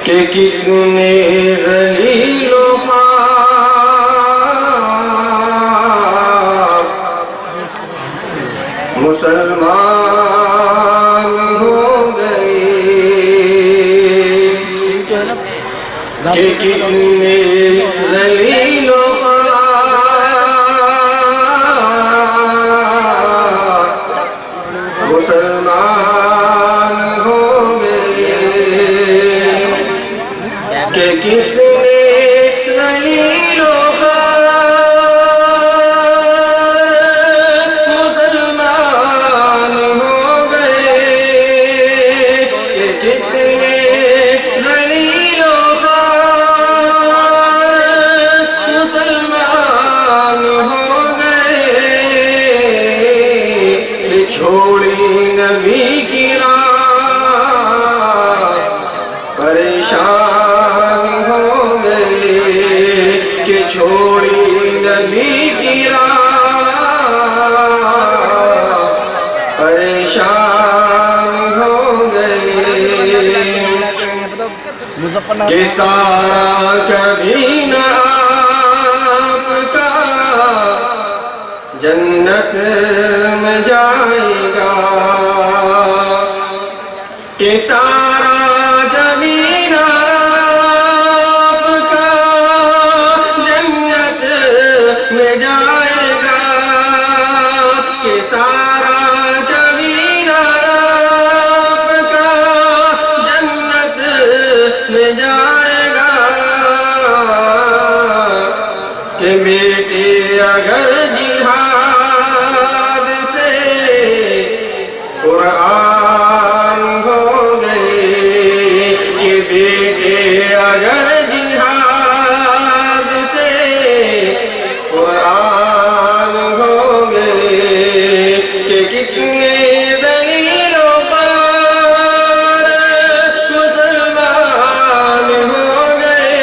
کہ کتنے ذلیل و خوار مسلمان ہو گئے، کہ کتنے ذلیل و خوار مسلمان ہو گئے، کہ کتنے ذلیل و خوار مسلمان ہو گئے، کہ کتنے ذلیل و خوار مسلمان ہو گئے، کہ چھوڑی نبی کی راہ پریشان ہو گئے، کہ چھوڑی نبی کی راہ پریشان ہو گئے، کہ سارا کبھی نہ آپ کا جنت میں جائے گا، کہ سارا زمین آپ کا جنت میں جائے گا، کہ سارا زمین آپ کا جنت میں جائے گا، کہ بیٹے اگر جہاد سے قرآن ہو گئے، کہ بیٹے اگر جہاد سے قرآن ہو گئے، کہ کتنے ذلیل و خوار مسلمان ہو گئے،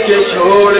کہ چھوڑ